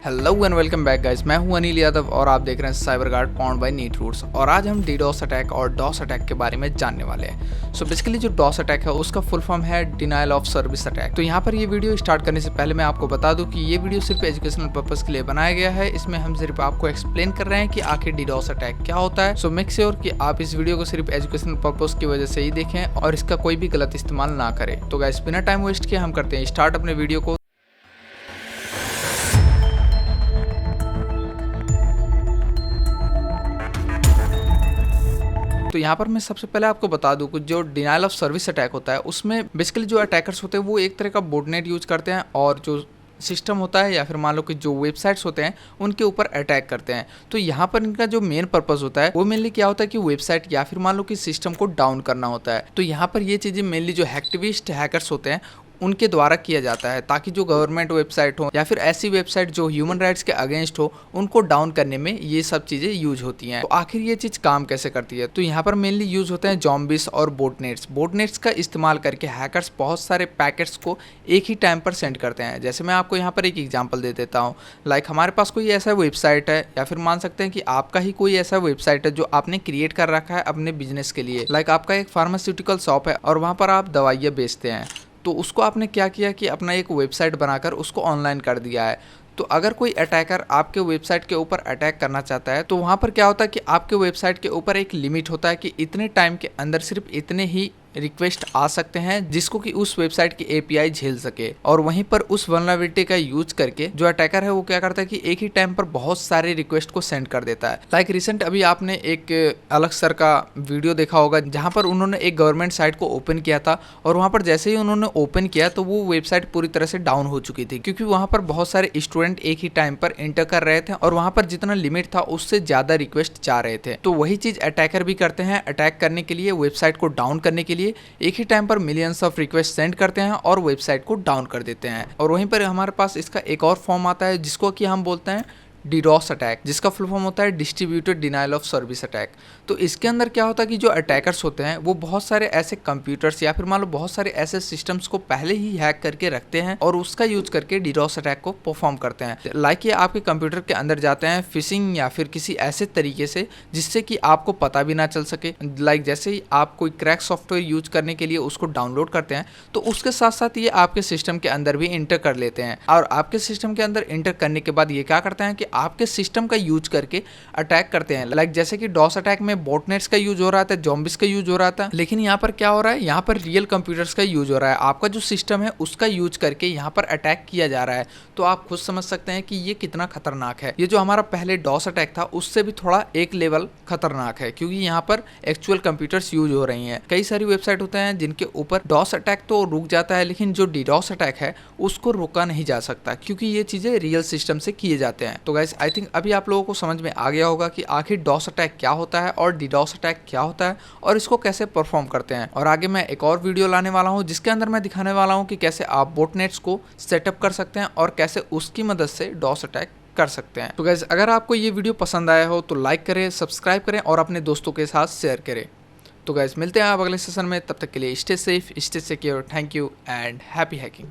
Hello and welcome back guys, मैं हूं अनिल यादव और आप देख रहे हैं cyber guard powered by neat roots. और आज हम डीडोस अटैक और डॉस अटैक के बारे में जानने वाले हैं। सो बेसिकली जो डॉस अटैक है उसका फुल फॉर्म है डिनायल ऑफ सर्विस अटैक। तो यहाँ पर ये वीडियो स्टार्ट करने से पहले मैं आपको बता दूं कि ये वीडियो सिर्फ एजुकेशनल पर्पज के लिए बनाया गया है। इसमें हम सिर्फ आपको एक्सप्लेन कर रहे हैं कि आखिर डीडोस अटैक क्या होता है। सो मेक श्योर कि आप इस वीडियो को सिर्फ एजुकेशनल पर्पज की वजह से ही देखें और इसका कोई भी गलत इस्तेमाल ना करें। तो गाइस बिना टाइम वेस्ट किए हम करते हैं स्टार्ट अपने वीडियो को। तो यहाँ पर मैं सबसे पहले आपको बता दूं कि जो डिनायल ऑफ सर्विस अटैक होता है उसमें बेसिकली जो अटैकर्स होते हैं वो एक तरह का बोटनेट यूज करते हैं और जो सिस्टम होता है या फिर मान लो कि जो वेबसाइट्स होते हैं उनके ऊपर अटैक करते हैं। तो यहाँ पर इनका जो मेन पर्पस होता है वो मेनली क्या होता है कि वेबसाइट या फिर मान लो कि सिस्टम को डाउन करना होता है। तो यहाँ पर ये चीज़ें मेनली जो हैक्टिविस्ट हैकर्स होते हैं उनके द्वारा किया जाता है ताकि जो गवर्नमेंट वेबसाइट हो या फिर ऐसी वेबसाइट जो ह्यूमन राइट्स के अगेंस्ट हो उनको डाउन करने में ये सब चीज़ें यूज होती हैं। तो आखिर ये चीज़ काम कैसे करती है? तो यहाँ पर मेनली यूज होते हैं जॉम्बिस और बोटनेट्स। बोटनेट्स का इस्तेमाल करके हैकर्स बहुत सारे पैकेट्स को एक ही टाइम पर सेंड करते हैं। जैसे मैं आपको यहाँ पर एक एग्जाम्पल दे देता हूँ। लाइक हमारे पास कोई ऐसा वेबसाइट है या फिर मान सकते हैं कि आपका ही कोई ऐसा वेबसाइट है जो आपने क्रिएट कर रखा है अपने बिजनेस के लिए। लाइक आपका एक फार्मास्यूटिकल शॉप है और वहाँ पर आप दवाइयाँ बेचते हैं। तो उसको आपने क्या किया कि अपना एक वेबसाइट बनाकर उसको ऑनलाइन कर दिया है। तो अगर कोई अटैकर आपके वेबसाइट के ऊपर अटैक करना चाहता है तो वहाँ पर क्या होता है कि आपके वेबसाइट के ऊपर एक लिमिट होता है कि इतने टाइम के अंदर सिर्फ इतने ही रिक्वेस्ट आ सकते हैं जिसको कि उस वेबसाइट की एपीआई झेल सके। और वहीं पर उस वल्नरेबिलिटी का यूज करके जो अटैकर है वो क्या करता है कि एक ही टाइम पर बहुत सारे रिक्वेस्ट को सेंड कर देता है। लाइक रिसेंट अभी आपने एक अलग सर का वीडियो देखा होगा जहां पर उन्होंने एक गवर्नमेंट साइट को ओपन किया था और वहां पर जैसे ही उन्होंने ओपन किया तो वो वेबसाइट पूरी तरह से डाउन हो चुकी थी क्योंकि वहां पर बहुत सारे स्टूडेंट एक ही टाइम पर एंटर कर रहे थे और वहां पर जितना लिमिट था उससे ज्यादा रिक्वेस्ट जा रहे थे। तो वही चीज अटैकर भी करते हैं। अटैक करने के लिए, वेबसाइट को डाउन करने के लिए एक ही टाइम पर मिलियंस ऑफ रिक्वेस्ट सेंड करते हैं और वेबसाइट को डाउन कर देते हैं। और वहीं पर हमारे पास इसका एक और फॉर्म आता है जिसको कि हम बोलते हैं डीडोस अटैक, जिसका फुल फॉर्म होता है distributed denial of service attack. तो इसके अंदर क्या होता है कि जो अटैकर्स होते हैं वो बहुत सारे ऐसे कंप्यूटर्स या फिर मान लो बहुत सारे ऐसे सिस्टम्स को पहले ही हैक करके रखते हैं और उसका यूज करके डीडोस अटैक को परफॉर्म करते हैं। लाइक ये आपके कंप्यूटर के अंदर जाते हैं फिशिंग या फिर किसी ऐसे तरीके से जिससे कि आपको पता भी ना चल सके। लाइक जैसे ही आप कोई क्रैक सॉफ्टवेयर यूज करने के लिए उसको डाउनलोड करते हैं तो उसके साथ साथ ये आपके सिस्टम के अंदर भी इंटर कर लेते हैं और आपके सिस्टम के अंदर इंटर करने के बाद ये क्या करते हैं कि आपके सिस्टम का यूज करके अटैक करते हैं। लाइक जैसे कि डॉस अटैक में बोटनेट्स का यूज हो रहा था, जॉम्बिस का यूज हो रहा था, लेकिन यहाँ पर क्या हो रहा है, यहाँ पर रियल कंप्यूटर्स का यूज हो रहा है। आपका जो सिस्टम है उसका यूज करके यहाँ पर अटैक किया जा रहा है। तो आप खुद समझ सकते हैं कि ये कितना खतरनाक है। ये जो हमारा पहले डॉस अटैक था उससे भी थोड़ा एक लेवल खतरनाक है क्योंकि यहाँ पर एक्चुअल कंप्यूटर्स यूज हो रही हैं। कई सारी वेबसाइट होते हैं जिनके ऊपर डॉस अटैक तो रुक जाता है लेकिन जो डीडॉस अटैक है उसको रोका नहीं जा सकता क्योंकि ये चीजें रियल सिस्टम से किए जाते हैं। तो गाइस आई थिंक अभी आप लोगों को समझ में आ गया होगा कि आखिर डॉस अटैक क्या होता है और डीडॉस अटैक क्या होता है और इसको कैसे परफॉर्म करते हैं। और आगे मैं एक और वीडियो लाने वाला हूं जिसके अंदर मैं दिखाने वाला हूं कि कैसे आप बोटनेट्स को सेटअप कर सकते हैं और कैसे उसकी मदद से डॉस अटैक कर सकते हैं। तो गाइस अगर आपको ये वीडियो पसंद आया हो तो लाइक करें, सब्सक्राइब करें और अपने दोस्तों के साथ शेयर करें। तो गाइस मिलते हैं आप अगले सेशन में, तब तक के लिए stay safe, stay secure, thank you and happy hacking.